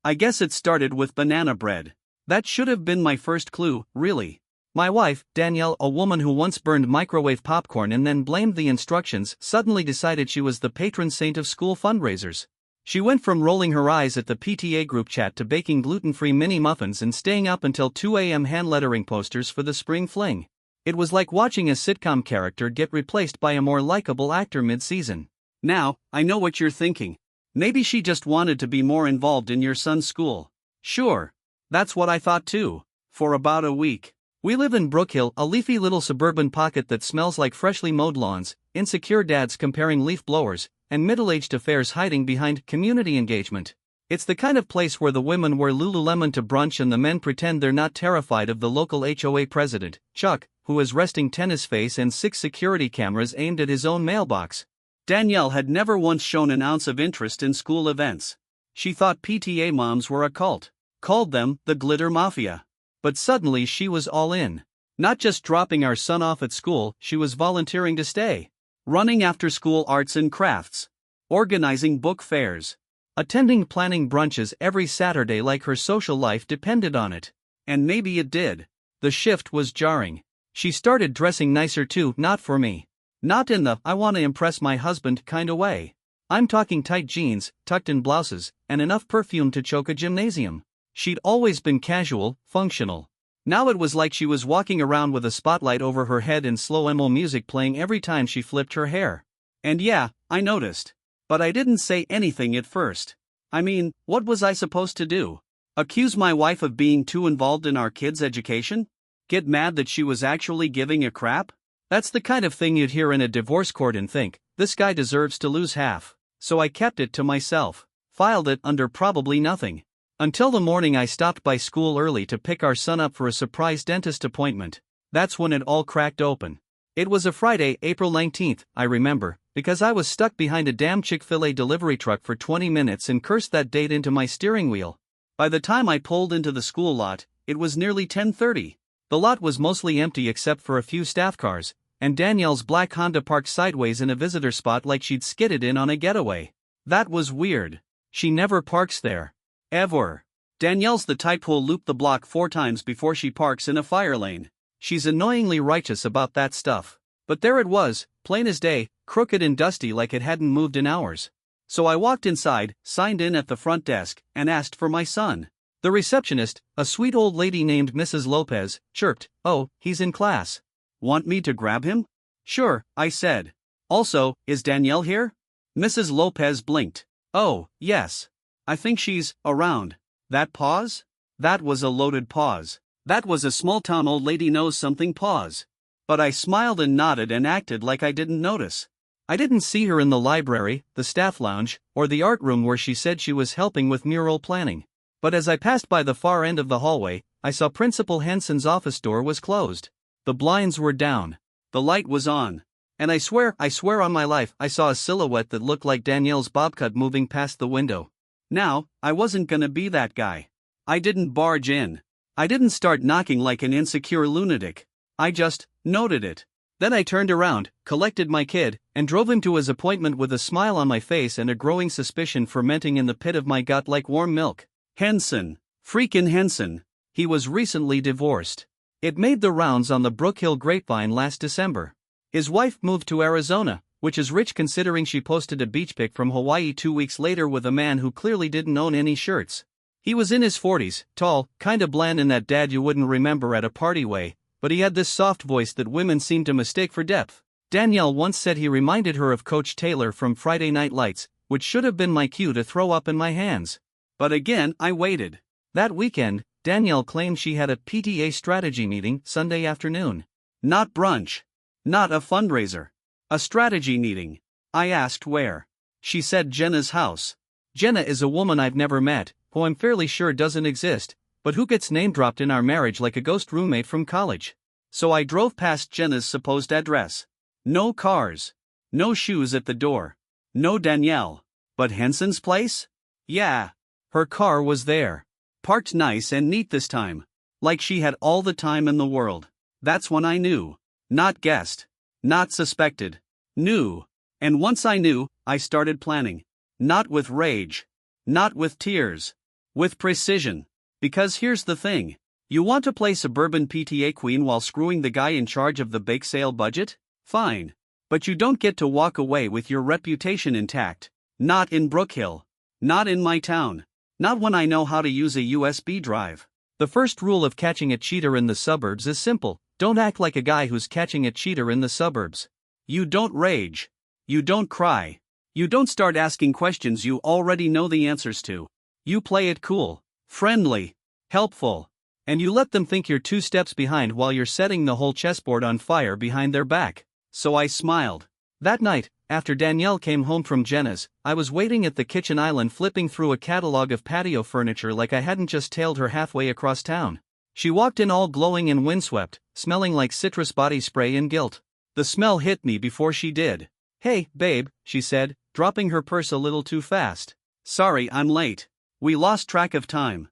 I guess it started with banana bread. That should have been my first clue, really. My wife, Danielle, a woman who once burned microwave popcorn and then blamed the instructions, suddenly decided she was the patron saint of school fundraisers. She went from rolling her eyes at the PTA group chat to baking gluten-free mini muffins and staying up until 2 a.m. hand-lettering posters for the spring fling. It was like watching a sitcom character get replaced by a more likable actor mid-season. Now, I know what you're thinking. Maybe she just wanted to be more involved in your son's school. Sure. That's what I thought too. For about a week. We live in Brookhill, a leafy little suburban pocket that smells like freshly mowed lawns, insecure dads comparing leaf blowers, and middle-aged affairs hiding behind community engagement. It's the kind of place where the women wear Lululemon to brunch and the men pretend they're not terrified of the local HOA president, Chuck, who has resting tennis face and 6 security cameras aimed at his own mailbox. Danielle had never once shown an ounce of interest in school events. She thought PTA moms were a cult, called them the Glitter Mafia. But suddenly she was all in. Not just dropping our son off at school, she was volunteering to stay. Running after-school arts and crafts. Organizing book fairs. Attending planning brunches every Saturday like her social life depended on it. And maybe it did. The shift was jarring. She started dressing nicer too, not for me. Not in the, I want to impress my husband kinda way. I'm talking tight jeans, tucked-in blouses, and enough perfume to choke a gymnasium. She'd always been casual, functional. Now it was like she was walking around with a spotlight over her head and slow emo music playing every time she flipped her hair. And yeah, I noticed. But I didn't say anything at first. I mean, what was I supposed to do? Accuse my wife of being too involved in our kids' education? Get mad that she was actually giving a crap? That's the kind of thing you'd hear in a divorce court and think, this guy deserves to lose half. So I kept it to myself. Filed it under probably nothing. Until the morning I stopped by school early to pick our son up for a surprise dentist appointment. That's when it all cracked open. It was a Friday, April 19th, I remember, because I was stuck behind a damn Chick-fil-A delivery truck for 20 minutes and cursed that date into my steering wheel. By the time I pulled into the school lot, it was nearly 10:30. The lot was mostly empty except for a few staff cars, and Danielle's black Honda parked sideways in a visitor spot like she'd skidded in on a getaway. That was weird. She never parks there. Ever. Danielle's the type who'll loop the block 4 times before she parks in a fire lane. She's annoyingly righteous about that stuff. But there it was, plain as day, crooked and dusty like it hadn't moved in hours. So I walked inside, signed in at the front desk, and asked for my son. The receptionist, a sweet old lady named Mrs. Lopez, chirped, "Oh, he's in class. Want me to grab him?" "Sure," I said. "Also, is Danielle here?" Mrs. Lopez blinked. "Oh, yes. I think she's around." That pause? That was a loaded pause. That was a small-town old lady knows something pause. But I smiled and nodded and acted like I didn't notice. I didn't see her in the library, the staff lounge, or the art room where she said she was helping with mural planning. But as I passed by the far end of the hallway, I saw Principal Henson's office door was closed. The blinds were down. The light was on. And I swear on my life, I saw a silhouette that looked like Danielle's bobcat moving past the window. Now, I wasn't gonna be that guy. I didn't barge in. I didn't start knocking like an insecure lunatic. I just noted it. Then I turned around, collected my kid, and drove him to his appointment with a smile on my face and a growing suspicion fermenting in the pit of my gut like warm milk. Henson. Freakin' Henson. He was recently divorced. It made the rounds on the Brookhill grapevine last December. His wife moved to Arizona, which is rich considering she posted a beach pic from Hawaii 2 weeks later with a man who clearly didn't own any shirts. He was in his 40s, tall, kinda bland in that dad you wouldn't remember at a party way, but he had this soft voice that women seem to mistake for depth. Danielle once said he reminded her of Coach Taylor from Friday Night Lights, which should have been my cue to throw up in my hands. But again, I waited. That weekend, Danielle claimed she had a PTA strategy meeting Sunday afternoon. Not brunch. Not a fundraiser. A strategy meeting. I asked where. She said Jenna's house. Jenna is a woman I've never met, who I'm fairly sure doesn't exist, but who gets name-dropped in our marriage like a ghost roommate from college. So I drove past Jenna's supposed address. No cars. No shoes at the door. No Danielle. But Henson's place? Yeah. Her car was there. Parked nice and neat this time. Like she had all the time in the world. That's when I knew. Not guessed. Not suspected. Knew. And once I knew, I started planning. Not with rage. Not with tears. With precision. Because here's the thing. You want to play suburban PTA queen while screwing the guy in charge of the bake sale budget? Fine. But you don't get to walk away with your reputation intact. Not in Brookhill. Not in my town. Not when I know how to use a USB drive. The first rule of catching a cheater in the suburbs is simple. Don't act like a guy who's catching a cheater in the suburbs. You don't rage. You don't cry. You don't start asking questions you already know the answers to. You play it cool, friendly, helpful, and you let them think you're 2 steps behind while you're setting the whole chessboard on fire behind their back. So I smiled. That night, after Danielle came home from Jenna's, I was waiting at the kitchen island flipping through a catalog of patio furniture like I hadn't just tailed her halfway across town. She walked in all glowing and windswept, smelling like citrus body spray and guilt. The smell hit me before she did. "Hey, babe," she said, dropping her purse a little too fast. "Sorry, I'm late. We lost track of time."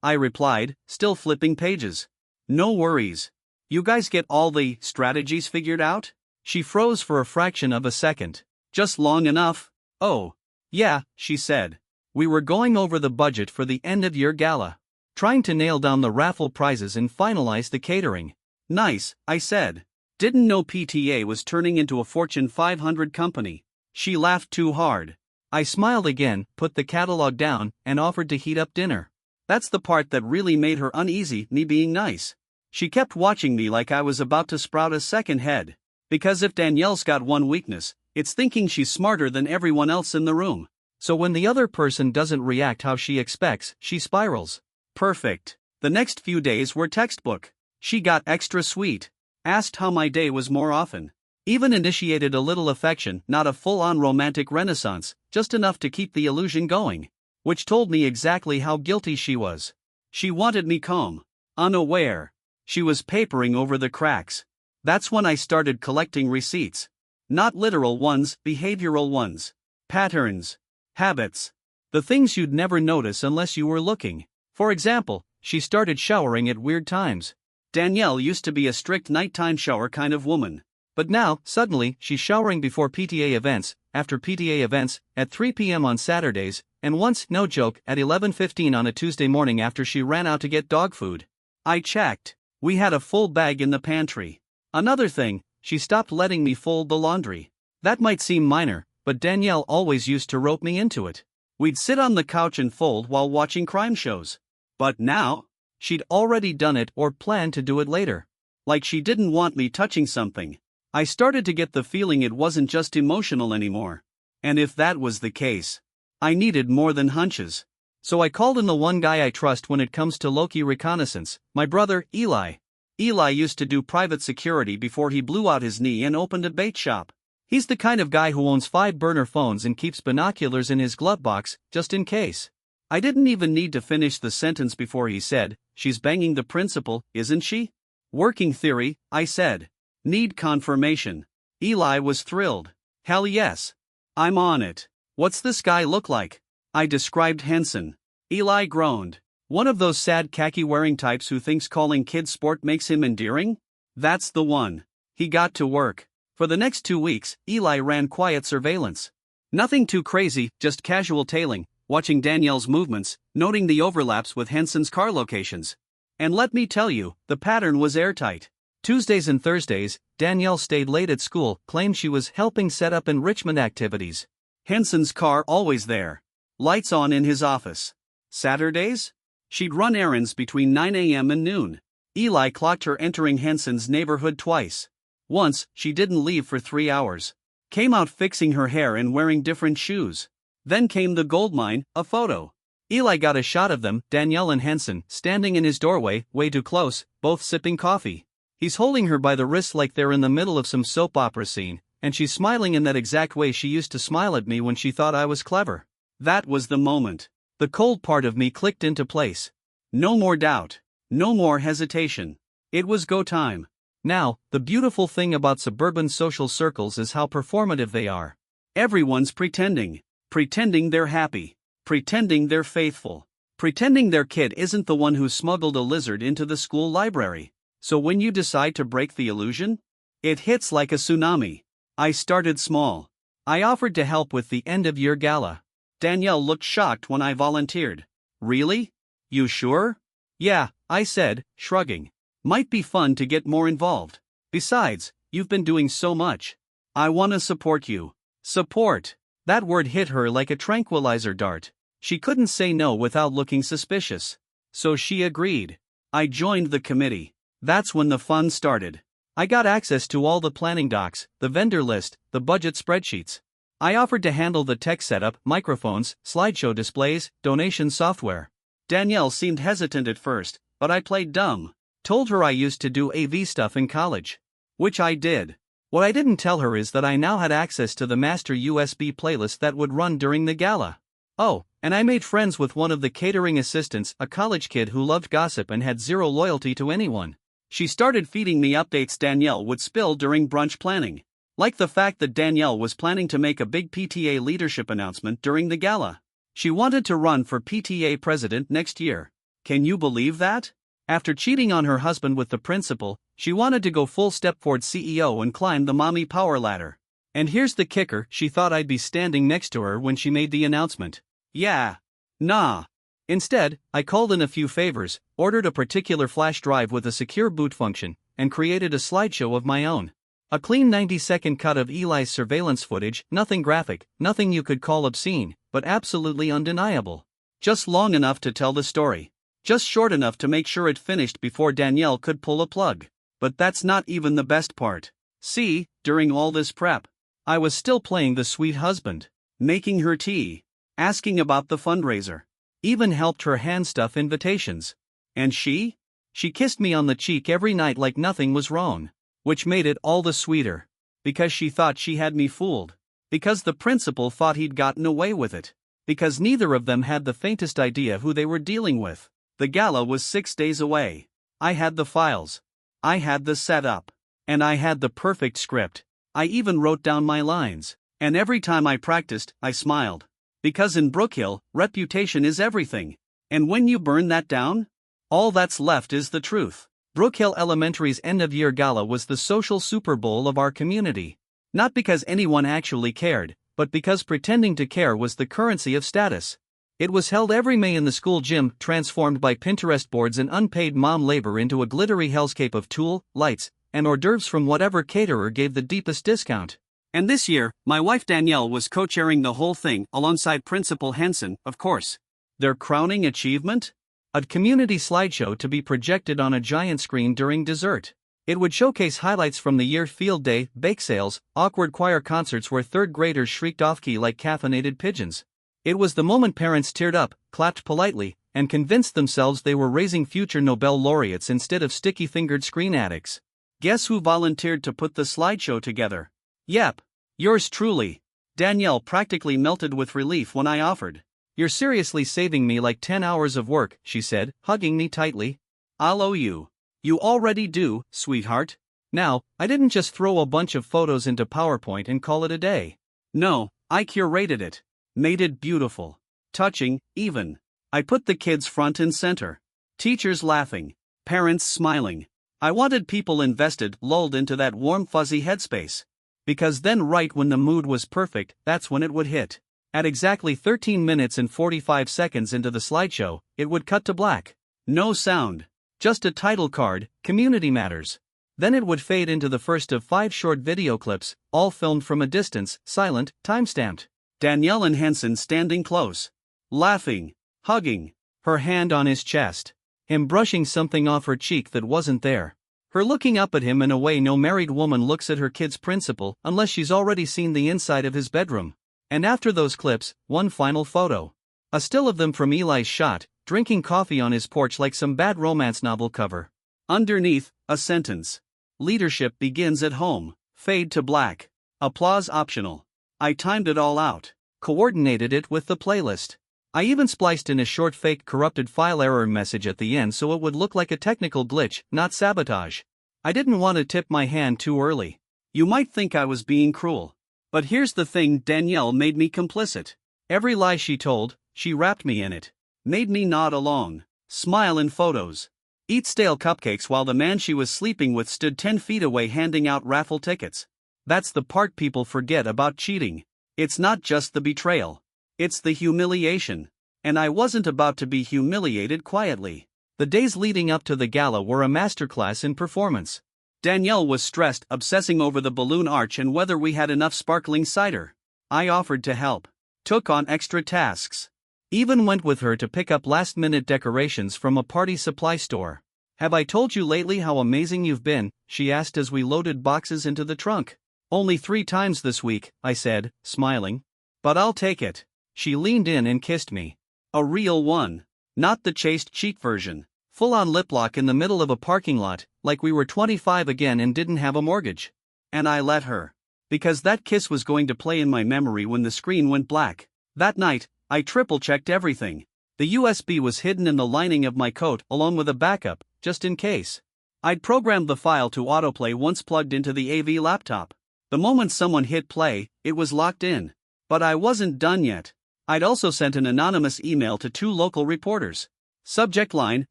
I replied, still flipping pages. "No worries. You guys get all the strategies figured out?" She froze for a fraction of a second. "Just long enough." "Oh. Yeah," she said. "We were going over the budget for the end-of-year gala. Trying to nail down the raffle prizes and finalize the catering." "Nice," I said. "Didn't know PTA was turning into a Fortune 500 company." She laughed too hard. I smiled again, put the catalog down, and offered to heat up dinner. That's the part that really made her uneasy, me being nice. She kept watching me like I was about to sprout a second head. Because if Danielle's got one weakness, it's thinking she's smarter than everyone else in the room. So when the other person doesn't react how she expects, she spirals. Perfect. The next few days were textbook. She got extra sweet. Asked how my day was more often. Even initiated a little affection, not a full-on romantic renaissance, just enough to keep the illusion going. Which told me exactly how guilty she was. She wanted me calm. Unaware. She was papering over the cracks. That's when I started collecting receipts. Not literal ones, behavioral ones. Patterns. Habits. The things you'd never notice unless you were looking. For example, she started showering at weird times. Danielle used to be a strict nighttime shower kind of woman. But now, suddenly, she's showering before PTA events, after PTA events, at 3 p.m. on Saturdays, and once, no joke, at 11:15 on a Tuesday morning after she ran out to get dog food. I checked. We had a full bag in the pantry. Another thing, she stopped letting me fold the laundry. That might seem minor, but Danielle always used to rope me into it. We'd sit on the couch and fold while watching crime shows. But now, she'd already done it or planned to do it later. Like she didn't want me touching something. I started to get the feeling it wasn't just emotional anymore. And if that was the case, I needed more than hunches. So I called in the one guy I trust when it comes to low-key reconnaissance, my brother, Eli. Eli used to do private security before he blew out his knee and opened a bait shop. He's the kind of guy who owns 5 burner phones and keeps binoculars in his glove box, just in case. I didn't even need to finish the sentence before he said, "She's banging the principal, isn't she?" "Working theory," I said. "Need confirmation." Eli was thrilled. "Hell yes. I'm on it. What's this guy look like?" I described Henson. Eli groaned. "One of those sad khaki-wearing types who thinks calling kids sport makes him endearing?" "That's the one." He got to work. For the next 2 weeks, Eli ran quiet surveillance. Nothing too crazy, just casual tailing, watching Danielle's movements, noting the overlaps with Henson's car locations. And let me tell you, the pattern was airtight. Tuesdays and Thursdays, Danielle stayed late at school, claimed she was helping set up enrichment activities. Henson's car always there. Lights on in his office. Saturdays? She'd run errands between 9 a.m. and noon. Eli clocked her entering Henson's neighborhood twice. Once, she didn't leave for 3 hours. Came out fixing her hair and wearing different shoes. Then came the goldmine, a photo. Eli got a shot of them, Danielle and Henson, standing in his doorway, way too close, both sipping coffee. He's holding her by the wrist like they're in the middle of some soap opera scene, and she's smiling in that exact way she used to smile at me when she thought I was clever. That was the moment. The cold part of me clicked into place. No more doubt. No more hesitation. It was go time. Now, the beautiful thing about suburban social circles is how performative they are. Everyone's pretending. Pretending they're happy. Pretending they're faithful. Pretending their kid isn't the one who smuggled a lizard into the school library. So when you decide to break the illusion, it hits like a tsunami. I started small. I offered to help with the end-of-year gala. Danielle looked shocked when I volunteered. Really? You sure? Yeah, I said, shrugging. Might be fun to get more involved. Besides, you've been doing so much. I wanna support you. Support. That word hit her like a tranquilizer dart. She couldn't say no without looking suspicious. So she agreed. I joined the committee. That's when the fun started. I got access to all the planning docs, the vendor list, the budget spreadsheets. I offered to handle the tech setup, microphones, slideshow displays, donation software. Danielle seemed hesitant at first, but I played dumb. Told her I used to do AV stuff in college. Which I did. What I didn't tell her is that I now had access to the master USB playlist that would run during the gala. Oh, and I made friends with one of the catering assistants, a college kid who loved gossip and had zero loyalty to anyone. She started feeding me updates Danielle would spill during brunch planning. Like the fact that Danielle was planning to make a big PTA leadership announcement during the gala. She wanted to run for PTA president next year. Can you believe that? After cheating on her husband with the principal, she wanted to go full step toward CEO and climb the mommy power ladder. And here's the kicker, she thought I'd be standing next to her when she made the announcement. Yeah. Nah. Instead, I called in a few favors, ordered a particular flash drive with a secure boot function, and created a slideshow of my own. A clean 90-second cut of Eli's surveillance footage, nothing graphic, nothing you could call obscene, but absolutely undeniable. Just long enough to tell the story. Just short enough to make sure it finished before Danielle could pull a plug. But that's not even the best part. See, during all this prep, I was still playing the sweet husband, making her tea, asking about the fundraiser, even helped her hand stuff invitations. And she kissed me on the cheek every night like nothing was wrong. Which made it all the sweeter. Because she thought she had me fooled. Because the principal thought he'd gotten away with it. Because neither of them had the faintest idea who they were dealing with. The gala was 6 days away. I had the files. I had the setup. And I had the perfect script. I even wrote down my lines. And every time I practiced, I smiled. Because in Brookhill, reputation is everything. And when you burn that down, all that's left is the truth. Brookhill Elementary's end-of-year gala was the social Super Bowl of our community. Not because anyone actually cared, but because pretending to care was the currency of status. It was held every May in the school gym, transformed by Pinterest boards and unpaid mom labor into a glittery hellscape of tulle, lights, and hors d'oeuvres from whatever caterer gave the deepest discount. And this year, my wife Danielle was co-chairing the whole thing alongside Principal Henson, of course. Their crowning achievement? A community slideshow to be projected on a giant screen during dessert. It would showcase highlights from the year: field day, bake sales, awkward choir concerts where third graders shrieked off-key like caffeinated pigeons. It was the moment parents teared up, clapped politely, and convinced themselves they were raising future Nobel laureates instead of sticky-fingered screen addicts. Guess who volunteered to put the slideshow together? Yep. Yours truly. Danielle practically melted with relief when I offered. You're seriously saving me like 10 hours of work, she said, hugging me tightly. I'll owe you. You already do, sweetheart. Now, I didn't just throw a bunch of photos into PowerPoint and call it a day. No, I curated it. Made it beautiful. Touching, even. I put the kids front and center. Teachers laughing. Parents smiling. I wanted people invested, lulled into that warm fuzzy headspace. Because then right when the mood was perfect, that's when it would hit. At exactly 13 minutes and 45 seconds into the slideshow, it would cut to black. No sound. Just a title card, Community Matters. Then it would fade into the first of 5 short video clips, all filmed from a distance, silent, time-stamped. Danielle and Henson standing close. Laughing. Hugging. Her hand on his chest. Him brushing something off her cheek that wasn't there. Her looking up at him in a way no married woman looks at her kid's principal unless she's already seen the inside of his bedroom. And after those clips, one final photo. A still of them from Eli's shot, drinking coffee on his porch like some bad romance novel cover. Underneath, a sentence. Leadership begins at home. Fade to black. Applause optional. I timed it all out. Coordinated it with the playlist. I even spliced in a short fake corrupted file error message at the end so it would look like a technical glitch, not sabotage. I didn't want to tip my hand too early. You might think I was being cruel. But here's the thing, Danielle made me complicit. Every lie she told, she wrapped me in it. Made me nod along, smile in photos, eat stale cupcakes while the man she was sleeping with stood 10 feet away handing out raffle tickets. That's the part people forget about cheating. It's not just the betrayal. It's the humiliation. And I wasn't about to be humiliated quietly. The days leading up to the gala were a masterclass in performance. Danielle was stressed, obsessing over the balloon arch and whether we had enough sparkling cider. I offered to help, took on extra tasks, even went with her to pick up last-minute decorations from a party supply store. "Have I told you lately how amazing you've been?" she asked as we loaded boxes into the trunk. "Only 3 times this week," I said, smiling. "But I'll take it." She leaned in and kissed me. A real one. Not the chaste cheat version. Full-on lip lock in the middle of a parking lot, like we were 25 again and didn't have a mortgage. And I let her. Because that kiss was going to play in my memory when the screen went black. That night, I triple-checked everything. The USB was hidden in the lining of my coat along with a backup, just in case. I'd programmed the file to autoplay once plugged into the AV laptop. The moment someone hit play, it was locked in. But I wasn't done yet. I'd also sent an anonymous email to 2 local reporters. Subject line,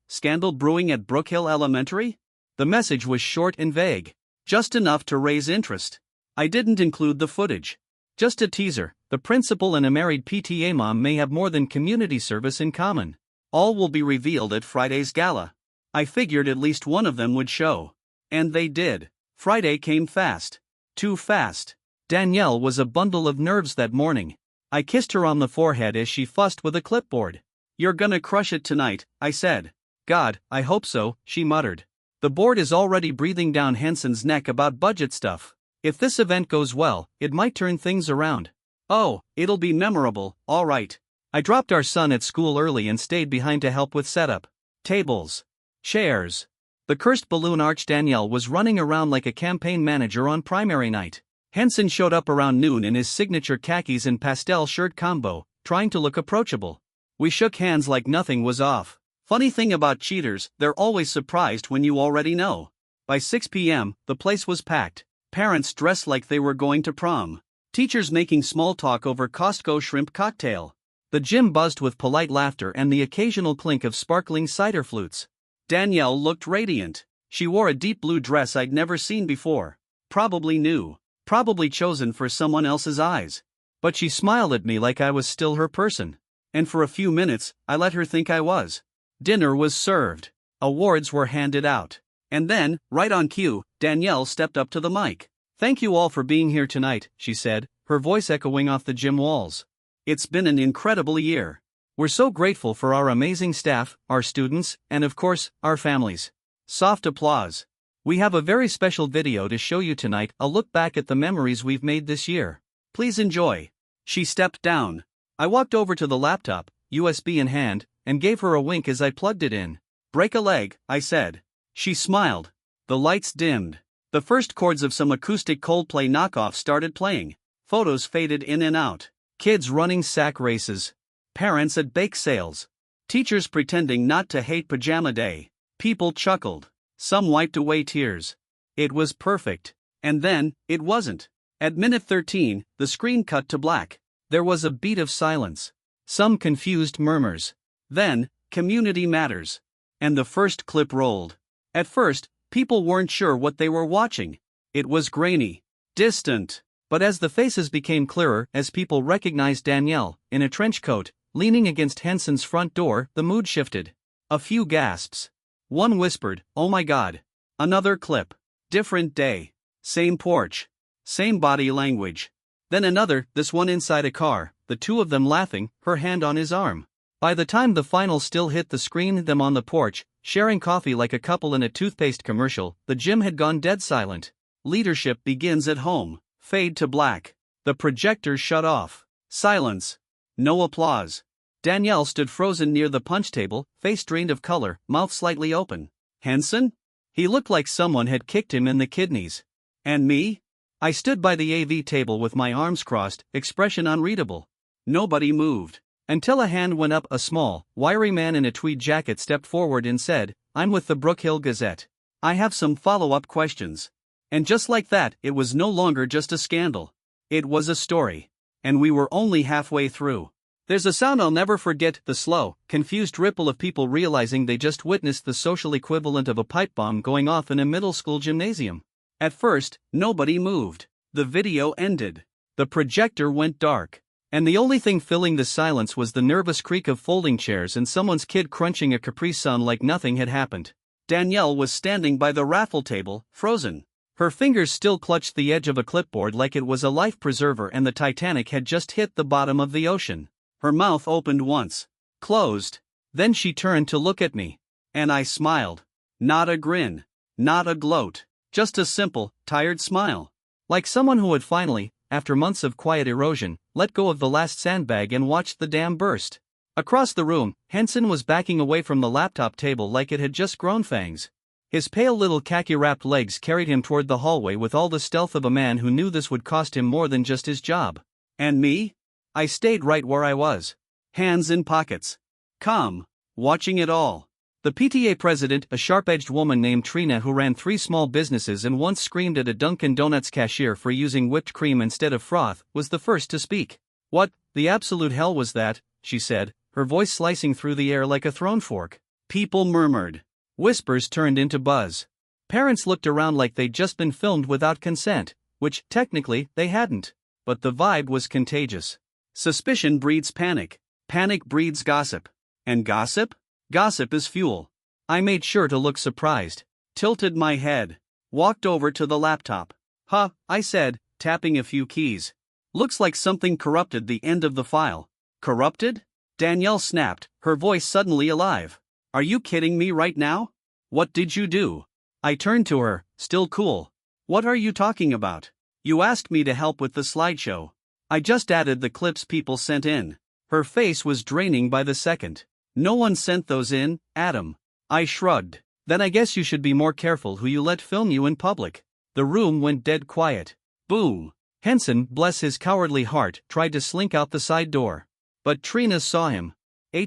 "Scandal brewing at Brookhill Elementary?" The message was short and vague. Just enough to raise interest. I didn't include the footage. Just a teaser, the principal and a married PTA mom may have more than community service in common. All will be revealed at Friday's gala. I figured at least one of them would show. And they did. Friday came fast. Too fast. Danielle was a bundle of nerves that morning. I kissed her on the forehead as she fussed with a clipboard. "You're gonna crush it tonight," I said. "God, I hope so," she muttered. "The board is already breathing down Henson's neck about budget stuff. If this event goes well, it might turn things around." "Oh, it'll be memorable, all right." I dropped our son at school early and stayed behind to help with setup. Tables. Chairs. The cursed balloon arch. Danielle was running around like a campaign manager on primary night. Henson showed up around noon in his signature khakis and pastel shirt combo, trying to look approachable. We shook hands like nothing was off. Funny thing about cheaters, they're always surprised when you already know. By 6 p.m., the place was packed. Parents dressed like they were going to prom. Teachers making small talk over Costco shrimp cocktail. The gym buzzed with polite laughter and the occasional clink of sparkling cider flutes. Danielle looked radiant. She wore a deep blue dress I'd never seen before. Probably new. Probably chosen for someone else's eyes. But she smiled at me like I was still her person. And for a few minutes, I let her think I was. Dinner was served. Awards were handed out. And then, right on cue, Danielle stepped up to the mic. "Thank you all for being here tonight," she said, her voice echoing off the gym walls. "It's been an incredible year. We're so grateful for our amazing staff, our students, and of course, our families." Soft applause. "We have a very special video to show you tonight, a look back at the memories we've made this year. Please enjoy." She stepped down. I walked over to the laptop, USB in hand, and gave her a wink as I plugged it in. "Break a leg," I said. She smiled. The lights dimmed. The first chords of some acoustic Coldplay knockoff started playing. Photos faded in and out. Kids running sack races. Parents at bake sales. Teachers pretending not to hate pajama day. People chuckled. Some wiped away tears. It was perfect. And then, it wasn't. At minute 13, the screen cut to black. There was a beat of silence. Some confused murmurs. Then, "Community matters." And the first clip rolled. At first, people weren't sure what they were watching. It was grainy. Distant. But as the faces became clearer, as people recognized Danielle, in a trench coat, leaning against Henson's front door, the mood shifted. A few gasps. One whispered, "Oh my God." Another clip. Different day. Same porch. Same body language. Then another, this one inside a car, the two of them laughing, her hand on his arm. By the time the final still hit the screen, them on the porch, sharing coffee like a couple in a toothpaste commercial, the gym had gone dead silent. Leadership begins at home. Fade to black. The projector shut off. Silence. No applause. Danielle stood frozen near the punch table, face drained of color, mouth slightly open. Henson? He looked like someone had kicked him in the kidneys. And me? I stood by the AV table with my arms crossed, expression unreadable. Nobody moved. Until a hand went up. A small, wiry man in a tweed jacket stepped forward and said, "I'm with the Brookhill Gazette. I have some follow-up questions." And just like that, it was no longer just a scandal. It was a story. And we were only halfway through. There's a sound I'll never forget, the slow, confused ripple of people realizing they just witnessed the social equivalent of a pipe bomb going off in a middle school gymnasium. At first, nobody moved. The video ended. The projector went dark. And the only thing filling the silence was the nervous creak of folding chairs and someone's kid crunching a Capri Sun like nothing had happened. Danielle was standing by the raffle table, frozen. Her fingers still clutched the edge of a clipboard like it was a life preserver and the Titanic had just hit the bottom of the ocean. Her mouth opened once, closed, then she turned to look at me. And I smiled. Not a grin, not a gloat, just a simple, tired smile. Like someone who had finally, after months of quiet erosion, let go of the last sandbag and watched the dam burst. Across the room, Henson was backing away from the laptop table like it had just grown fangs. His pale little khaki-wrapped legs carried him toward the hallway with all the stealth of a man who knew this would cost him more than just his job. And me? I stayed right where I was. Hands in pockets. Calm. Watching it all. The PTA president, a sharp-edged woman named Trina who ran 3 small businesses and once screamed at a Dunkin' Donuts cashier for using whipped cream instead of froth, was the first to speak. "What the absolute hell was that?" she said, her voice slicing through the air like a thrown fork. People murmured. Whispers turned into buzz. Parents looked around like they'd just been filmed without consent, which, technically, they hadn't. But the vibe was contagious. Suspicion breeds panic. Panic breeds gossip. And gossip? Gossip is fuel. I made sure to look surprised. Tilted my head. Walked over to the laptop. "Huh," I said, tapping a few keys. "Looks like something corrupted the end of the file." "Corrupted?" Danielle snapped, her voice suddenly alive. "Are you kidding me right now? What did you do?" I turned to her, still cool. "What are you talking about? You asked me to help with the slideshow. I just added the clips people sent in." Her face was draining by the second. "No one sent those in, Adam." I shrugged. "Then I guess you should be more careful who you let film you in public." The room went dead quiet. Boom. Henson, bless his cowardly heart, tried to slink out the side door. But Trina saw him. "Hey,"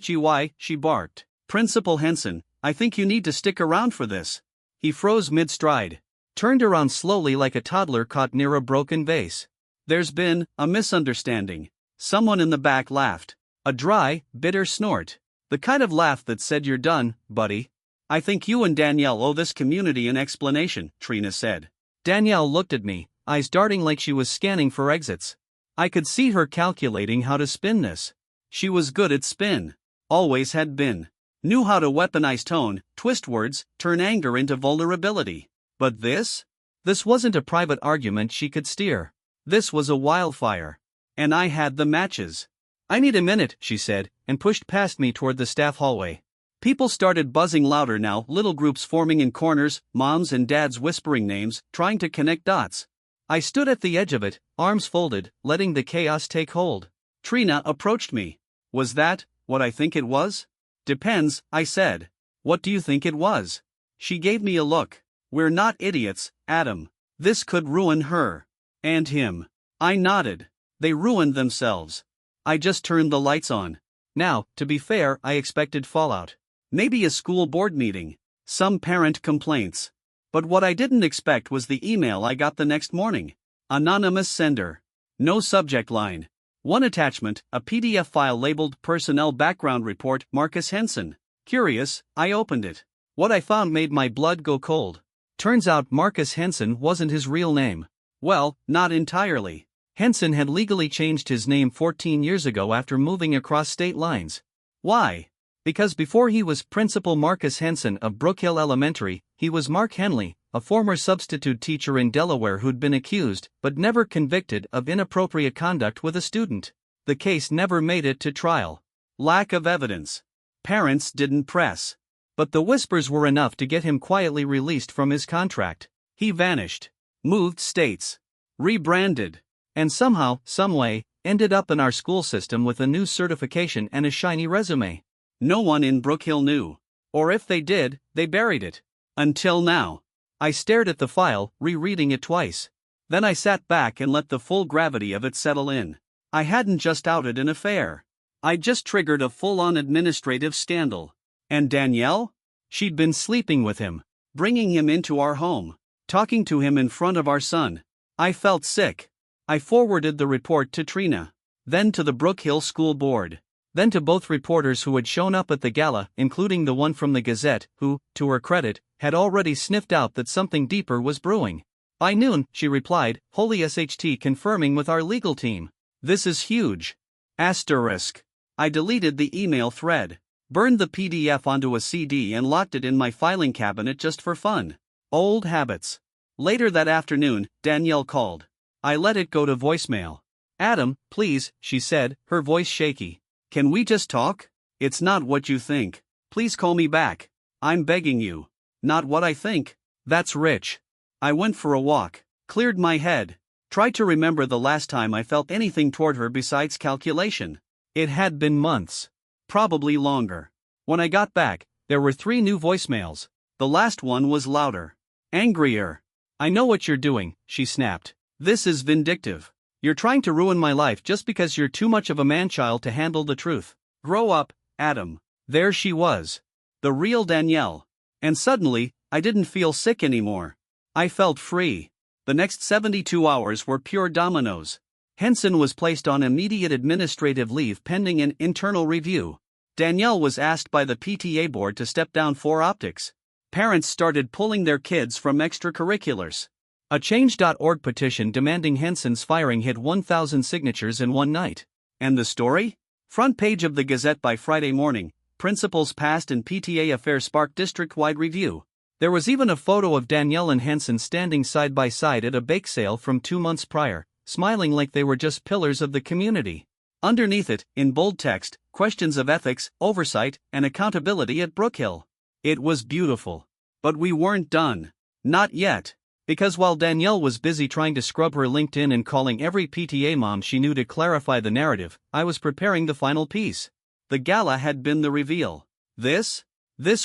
she barked. "Principal Henson, I think you need to stick around for this." He froze mid-stride. Turned around slowly like a toddler caught near a broken vase. "There's been a misunderstanding." Someone in the back laughed. A dry, bitter snort. The kind of laugh that said, "You're done, buddy." "I think you and Danielle owe this community an explanation," Trina said. Danielle looked at me, eyes darting like she was scanning for exits. I could see her calculating how to spin this. She was good at spin. Always had been. Knew how to weaponize tone, twist words, turn anger into vulnerability. But this? This wasn't a private argument she could steer. This was a wildfire. And I had the matches. "I need a minute," she said, and pushed past me toward the staff hallway. People started buzzing louder now, little groups forming in corners, moms and dads whispering names, trying to connect dots. I stood at the edge of it, arms folded, letting the chaos take hold. Trina approached me. "Was that what I think it was?" "Depends," I said. "What do you think it was?" She gave me a look. "We're not idiots, Adam. This could ruin her. And him." I nodded. "They ruined themselves. I just turned the lights on." Now, to be fair, I expected fallout. Maybe a school board meeting. Some parent complaints. But what I didn't expect was the email I got the next morning. Anonymous sender. No subject line. One attachment, a PDF file labeled Personnel Background Report, Marcus Henson. Curious, I opened it. What I found made my blood go cold. Turns out Marcus Henson wasn't his real name. Well, not entirely. Henson had legally changed his name 14 years ago after moving across state lines. Why? Because before he was Principal Marcus Henson of Brookhill Elementary, he was Mark Henley, a former substitute teacher in Delaware who'd been accused, but never convicted, of inappropriate conduct with a student. The case never made it to trial. Lack of evidence. Parents didn't press. But the whispers were enough to get him quietly released from his contract. He vanished. Moved states. Rebranded. And somehow, someway, ended up in our school system with a new certification and a shiny resume. No one in Brookhill knew. Or if they did, they buried it. Until now. I stared at the file, rereading it twice. Then I sat back and let the full gravity of it settle in. I hadn't just outed an affair. I'd just triggered a full-on administrative scandal. And Danielle? She'd been sleeping with him, bringing him into our home, talking to him in front of our son. I felt sick. I forwarded the report to Trina, then to the Brookhill School Board, then to both reporters who had shown up at the gala, including the one from the Gazette, who, to her credit, had already sniffed out that something deeper was brewing. "By noon," she replied, "Holy SHT confirming with our legal team. This is huge." Asterisk. I deleted the email thread, burned the PDF onto a CD and locked it in my filing cabinet just for fun. Old habits. Later that afternoon, Danielle called. I let it go to voicemail. "Adam, please," she said, her voice shaky. "Can we just talk? It's not what you think. Please call me back. I'm begging you." "Not what I think." That's rich. I went for a walk, cleared my head, tried to remember the last time I felt anything toward her besides calculation. It had been months. Probably longer. When I got back, there were 3 new voicemails. The last one was louder. Angrier. "I know what you're doing," she snapped. "This is vindictive. You're trying to ruin my life just because you're too much of a man-child to handle the truth. Grow up, Adam." There she was. The real Danielle. And suddenly, I didn't feel sick anymore. I felt free. The next 72 hours were pure dominoes. Henson was placed on immediate administrative leave pending an internal review. Danielle was asked by the PTA board to step down for optics. Parents started pulling their kids from extracurriculars. A Change.org petition demanding Henson's firing hit 1,000 signatures in one night. And the story? Front page of the Gazette by Friday morning. Principals past and PTA affair sparked district-wide review. There was even a photo of Danielle and Henson standing side by side at a bake sale from 2 months prior, smiling like they were just pillars of the community. Underneath it, in bold text, questions of ethics, oversight, and accountability at Brookhill. It was beautiful. But we weren't done. Not yet. Because while Danielle was busy trying to scrub her LinkedIn and calling every PTA mom she knew to clarify the narrative, I was preparing the final piece. The gala had been the reveal. This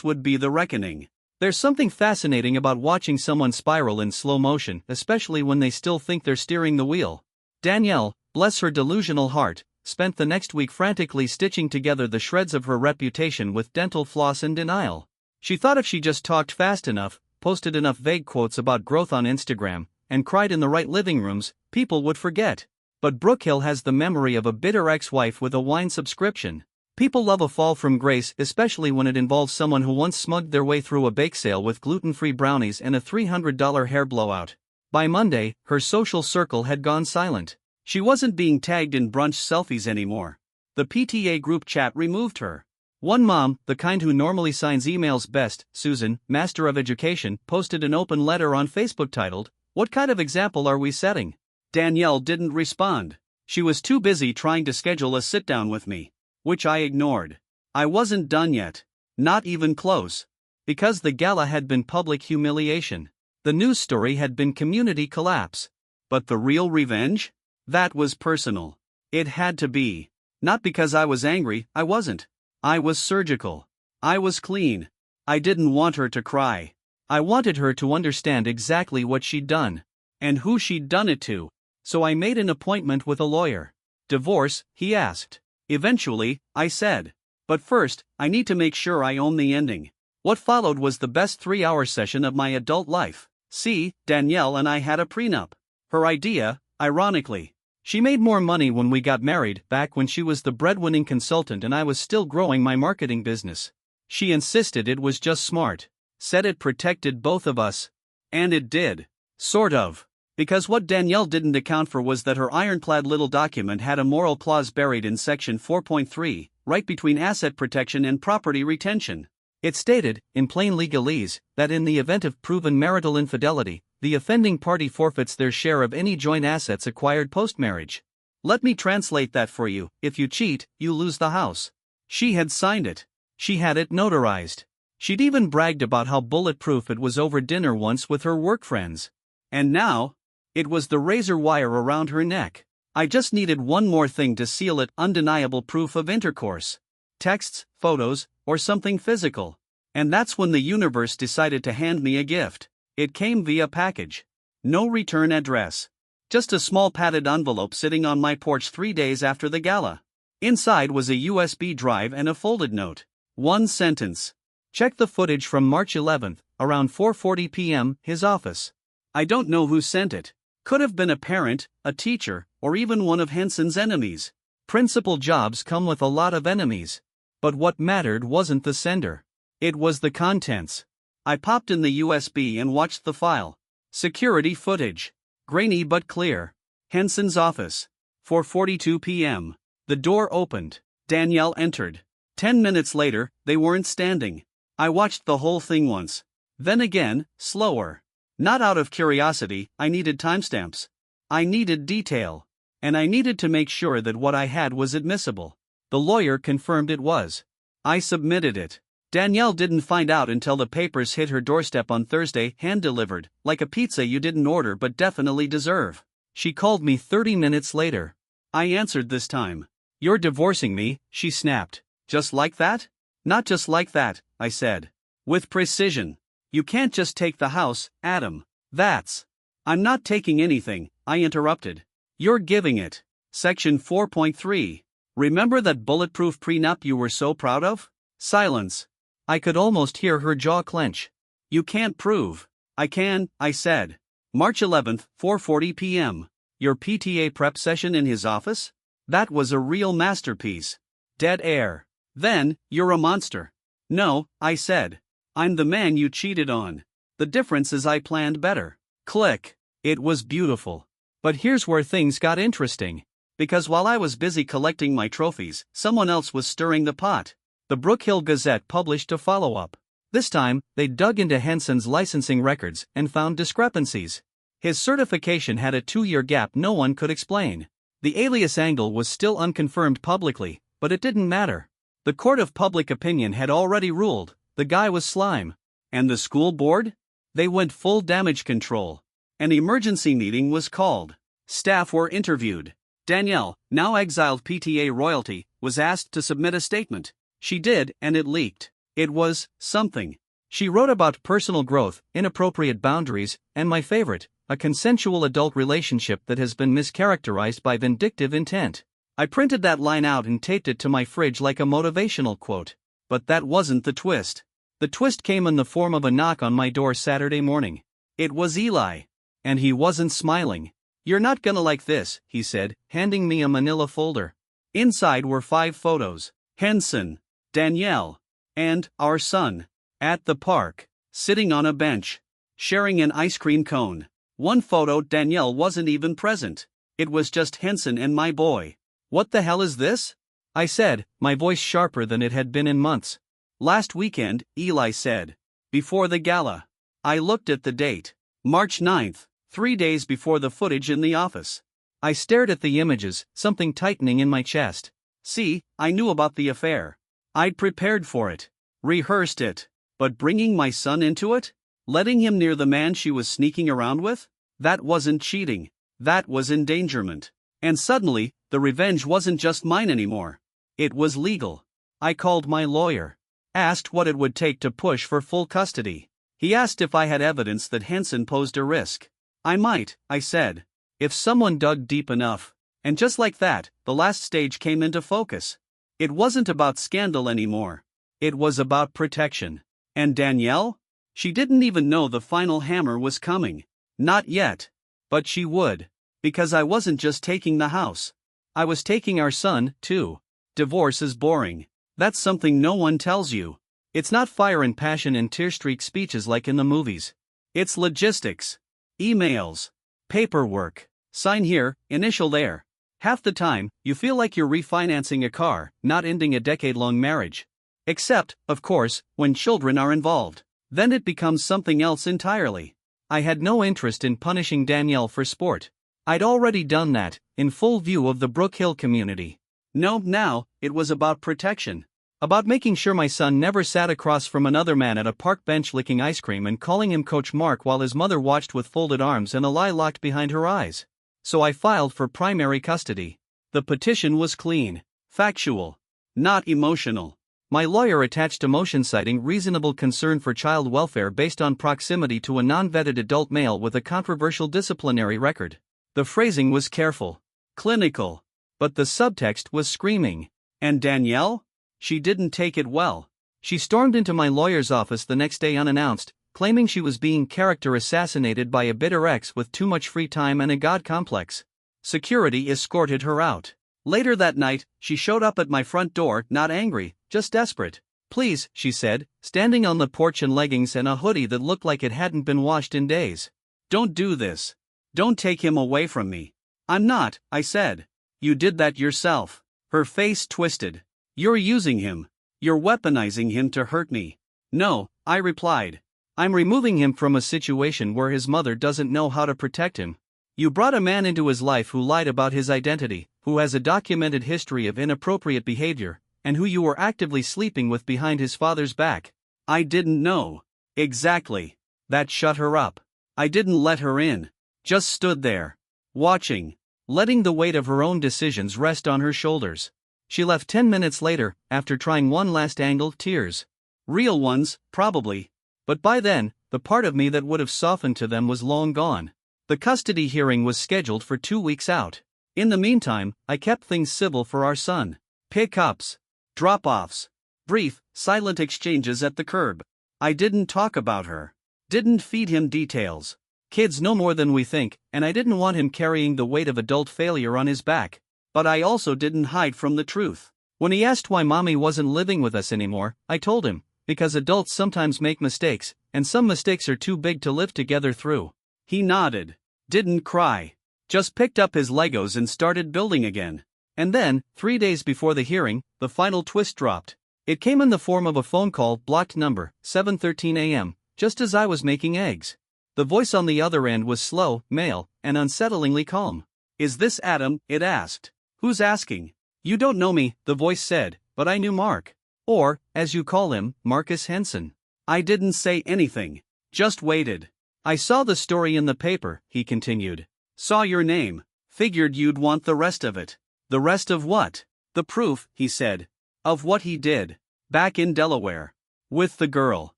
would be the reckoning. There's something fascinating about watching someone spiral in slow motion, especially when they still think they're steering the wheel. Danielle, bless her delusional heart, spent the next week frantically stitching together the shreds of her reputation with dental floss and denial. She thought if she just talked fast enough, posted enough vague quotes about growth on Instagram, and cried in the right living rooms, people would forget. But Brookhill has the memory of a bitter ex-wife with a wine subscription. People love a fall from grace, especially when it involves someone who once smugged their way through a bake sale with gluten-free brownies and a $300 hair blowout. By Monday, her social circle had gone silent. She wasn't being tagged in brunch selfies anymore. The PTA group chat removed her. One mom, the kind who normally signs emails best, Susan, Master of Education, posted an open letter on Facebook titled, "What kind of example are we setting?" Danielle didn't respond. She was too busy trying to schedule a sit-down with me, which I ignored. I wasn't done yet. Not even close. Because the gala had been public humiliation. The news story had been community collapse. But the real revenge? That was personal. It had to be. Not because I was angry, I wasn't. I was surgical. I was clean. I didn't want her to cry. I wanted her to understand exactly what she'd done. And who she'd done it to. So I made an appointment with a lawyer. "Divorce?" he asked. Eventually, I said. But first, I need to make sure I own the ending. What followed was the best 3-hour session of my adult life. See, Danielle and I had a prenup. Her idea, ironically. She made more money when we got married, back when she was the breadwinning consultant and I was still growing my marketing business. She insisted it was just smart. Said it protected both of us. And it did. Sort of. Because what Danielle didn't account for was that her ironclad little document had a moral clause buried in section 4.3, right between asset protection and property retention. It stated, in plain legalese, that in the event of proven marital infidelity, the offending party forfeits their share of any joint assets acquired post-marriage. Let me translate that for you: if you cheat, you lose the house. She had signed it. She had it notarized. She'd even bragged about how bulletproof it was over dinner once with her work friends. And now, it was the razor wire around her neck. I just needed one more thing to seal it: undeniable proof of intercourse. Texts, photos, or something physical. And that's when the universe decided to hand me a gift. It came via package. No return address. Just a small padded envelope sitting on my porch 3 days after the gala. Inside was a USB drive and a folded note. One sentence. Check the footage from March 11th, around 4:40 p.m., his office. I don't know who sent it. Could have been a parent, a teacher, or even one of Henson's enemies. Principal jobs come with a lot of enemies. But what mattered wasn't the sender. It was the contents. I popped in the USB and watched the file. Security footage. Grainy but clear. Henson's office. 4:42 p.m. The door opened. Danielle entered. 10 minutes later, they weren't standing. I watched the whole thing once. Then again, slower. Not out of curiosity, I needed timestamps. I needed detail. And I needed to make sure that what I had was admissible. The lawyer confirmed it was. I submitted it. Danielle didn't find out until the papers hit her doorstep on Thursday, hand-delivered, like a pizza you didn't order but definitely deserve. She called me 30 minutes later. I answered this time. "You're divorcing me," she snapped. "Just like that?" "Not just like that," I said. "With precision. You can't just take the house, Adam. That's..." "I'm not taking anything," I interrupted. "You're giving it." Section 4.3. "Remember that bulletproof prenup you were so proud of?" Silence. I could almost hear her jaw clench. "You can't prove." "I can," I said. March 11th, 4:40 p.m. Your PTA prep session in his office? That was a real masterpiece. Dead air. "Then, you're a monster." "No," I said. "I'm the man you cheated on. The difference is I planned better." Click. It was beautiful. But here's where things got interesting. Because while I was busy collecting my trophies, someone else was stirring the pot. The Brook Hill Gazette published a follow-up. This time, they dug into Henson's licensing records and found discrepancies. His certification had a 2-year gap no one could explain. The alias angle was still unconfirmed publicly, but it didn't matter. The court of public opinion had already ruled, the guy was slime. And the school board? They went full damage control. An emergency meeting was called. Staff were interviewed. Danielle, now exiled PTA royalty, was asked to submit a statement. She did, and it leaked. It was something. She wrote about personal growth, inappropriate boundaries, and my favorite, a consensual adult relationship that has been mischaracterized by vindictive intent. I printed that line out and taped it to my fridge like a motivational quote. But that wasn't the twist. The twist came in the form of a knock on my door Saturday morning. It was Eli. And he wasn't smiling. "You're not gonna like this," he said, handing me a manila folder. Inside were 5 photos. Henson, Danielle, and our son. At the park, sitting on a bench, sharing an ice cream cone. One photo, Danielle wasn't even present. It was just Henson and my boy. "What the hell is this?" I said, my voice sharper than it had been in months. "Last weekend," Eli said. "Before the gala." I looked at the date. March 9th, 3 days before the footage in the office. I stared at the images, something tightening in my chest. See, I knew about the affair. I'd prepared for it. Rehearsed it. But bringing my son into it? Letting him near the man she was sneaking around with? That wasn't cheating. That was endangerment. And suddenly, the revenge wasn't just mine anymore. It was legal. I called my lawyer. Asked what it would take to push for full custody. He asked if I had evidence that Henson posed a risk. "I might," I said. "If someone dug deep enough." And just like that, the last stage came into focus. It wasn't about scandal anymore. It was about protection. And Danielle? She didn't even know the final hammer was coming. Not yet. But she would. Because I wasn't just taking the house. I was taking our son, too. Divorce is boring. That's something no one tells you. It's not fire and passion and tear-streaked speeches like in the movies. It's logistics. Emails. Paperwork. Sign here, initial there. Half the time, you feel like you're refinancing a car, not ending a decade-long marriage. Except, of course, when children are involved. Then it becomes something else entirely. I had no interest in punishing Danielle for sport. I'd already done that, in full view of the Brook Hill community. No, now, it was about protection. About making sure my son never sat across from another man at a park bench licking ice cream and calling him Coach Mark while his mother watched with folded arms and a lie locked behind her eyes. So I filed for primary custody. The petition was clean. Factual. Not emotional. My lawyer attached a motion citing reasonable concern for child welfare based on proximity to a non-vetted adult male with a controversial disciplinary record. The phrasing was careful. Clinical. But the subtext was screaming. And Danielle? She didn't take it well. She stormed into my lawyer's office the next day unannounced, claiming she was being character assassinated by a bitter ex with too much free time and a god complex. Security escorted her out. Later that night, she showed up at my front door, not angry, just desperate. "Please," she said, standing on the porch in leggings and a hoodie that looked like it hadn't been washed in days. "Don't do this. Don't take him away from me." "I'm not," I said. "You did that yourself." Her face twisted. You're using him. You're weaponizing him to hurt me. No, I replied. I'm removing him from a situation where his mother doesn't know how to protect him. You brought a man into his life who lied about his identity, who has a documented history of inappropriate behavior, and who you were actively sleeping with behind his father's back. I didn't know. Exactly. That shut her up. I didn't let her in. Just stood there. Watching. Letting the weight of her own decisions rest on her shoulders. She left 10 minutes later, after trying one last angle, tears. Real ones, probably. But by then, the part of me that would have softened to them was long gone. The custody hearing was scheduled for 2 weeks out. In the meantime, I kept things civil for our son. Pick-ups. Drop-offs. Brief, silent exchanges at the curb. I didn't talk about her. Didn't feed him details. Kids know more than we think, and I didn't want him carrying the weight of adult failure on his back. But I also didn't hide from the truth. When he asked why mommy wasn't living with us anymore, I told him, because adults sometimes make mistakes, and some mistakes are too big to live together through. He nodded. Didn't cry. Just picked up his Legos and started building again. And then, 3 days before the hearing, the final twist dropped. It came in the form of a phone call, blocked number, 7:13 a.m., just as I was making eggs. The voice on the other end was slow, male, and unsettlingly calm. Is this Adam? It asked. Who's asking? You don't know me, the voice said, but I knew Mark. Or, as you call him, Marcus Henson. I didn't say anything. Just waited. I saw the story in the paper, he continued. Saw your name. Figured you'd want the rest of it. The rest of what? The proof, he said. Of what he did. Back in Delaware. With the girl.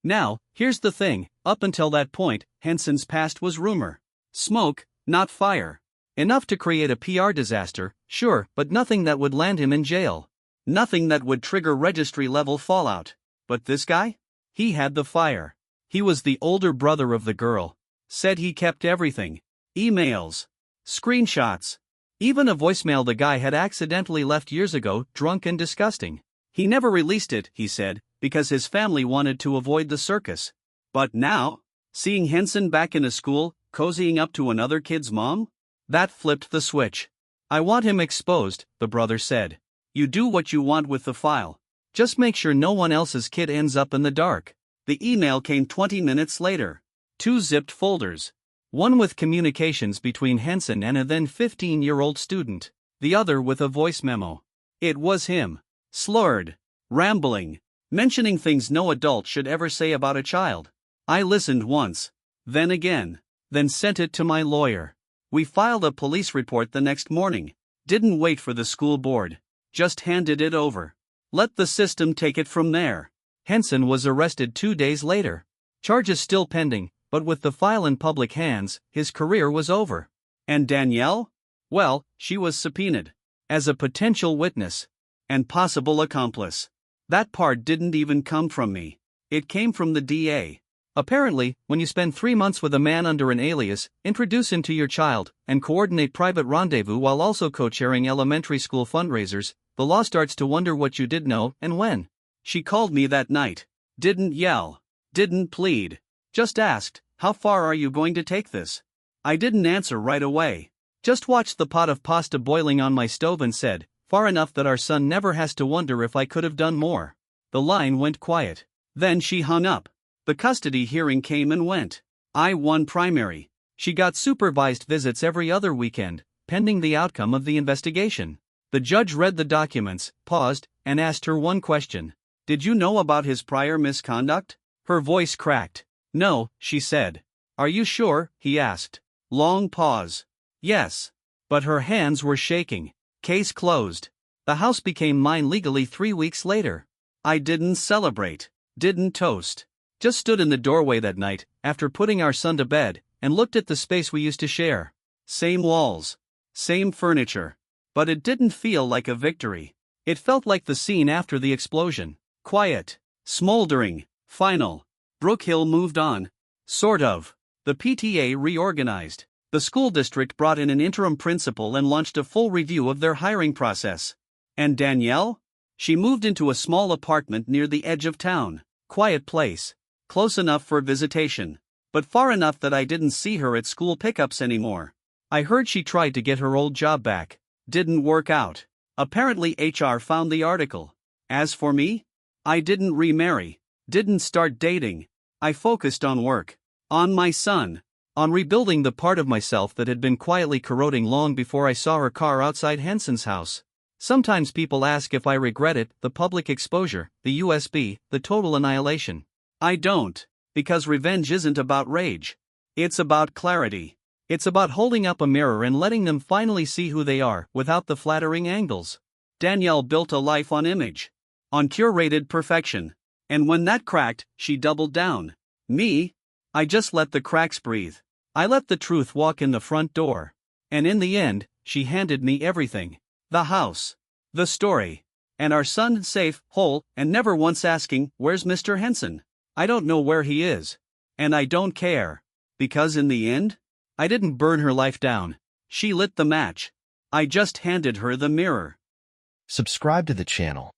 Now, here's the thing, up until that point, Henson's past was rumor. Smoke, not fire. Enough to create a PR disaster, sure, but nothing that would land him in jail. Nothing that would trigger registry-level fallout. But this guy? He had the fire. He was the older brother of the girl. Said he kept everything. Emails. Screenshots. Even a voicemail the guy had accidentally left years ago, drunk and disgusting. He never released it, he said, because his family wanted to avoid the circus. But now, seeing Henson back in a school, cozying up to another kid's mom? That flipped the switch. I want him exposed, the brother said. You do what you want with the file. Just make sure no one else's kid ends up in the dark. The email came 20 minutes later. 2 zipped folders. One with communications between Henson and a then 15-year-old student. The other with a voice memo. It was him. Slurred. Rambling. Mentioning things no adult should ever say about a child. I listened once. Then again. Then sent it to my lawyer. We filed a police report the next morning. Didn't wait for the school board. Just handed it over. Let the system take it from there. Henson was arrested 2 days later. Charges still pending, but with the file in public hands, his career was over. And Danielle? Well, she was subpoenaed. As a potential witness. And possible accomplice. That part didn't even come from me. It came from the DA. Apparently, when you spend 3 months with a man under an alias, introduce him to your child, and coordinate private rendezvous while also co-chairing elementary school fundraisers, the law starts to wonder what you did know and when. She called me that night. Didn't yell. Didn't plead. Just asked, how far are you going to take this? I didn't answer right away. Just watched the pot of pasta boiling on my stove and said, far enough that our son never has to wonder if I could have done more. The line went quiet. Then she hung up. The custody hearing came and went. I won primary. She got supervised visits every other weekend, pending the outcome of the investigation. The judge read the documents, paused, and asked her one question. Did you know about his prior misconduct? Her voice cracked. No, she said. Are you sure? He asked. Long pause. Yes. But her hands were shaking. Case closed. The house became mine legally 3 weeks later. I didn't celebrate. Didn't toast. Just stood in the doorway that night, after putting our son to bed, and looked at the space we used to share. Same walls. Same furniture. But it didn't feel like a victory. It felt like the scene after the explosion. Quiet. Smoldering. Final. Brookhill moved on. Sort of. The PTA reorganized. The school district brought in an interim principal and launched a full review of their hiring process. And Danielle? She moved into a small apartment near the edge of town. Quiet place. Close enough for visitation. But far enough that I didn't see her at school pickups anymore. I heard she tried to get her old job back. Didn't work out. Apparently HR found the article. As for me, I didn't remarry, didn't start dating. I focused on work, on my son, on rebuilding the part of myself that had been quietly corroding long before I saw her car outside Henson's house. Sometimes people ask if I regret it, the public exposure, the USB, the total annihilation. I don't, because revenge isn't about rage. It's about clarity. It's about holding up a mirror and letting them finally see who they are, without the flattering angles. Danielle built a life on image, on curated perfection. And when that cracked, she doubled down. Me? I just let the cracks breathe. I let the truth walk in the front door. And in the end, she handed me everything. The house. The story. And our son safe, whole, and never once asking, "Where's Mr. Henson?" I don't know where he is. And I don't care. Because in the end, I didn't burn her life down. She lit the match. I just handed her the mirror. Subscribe to the channel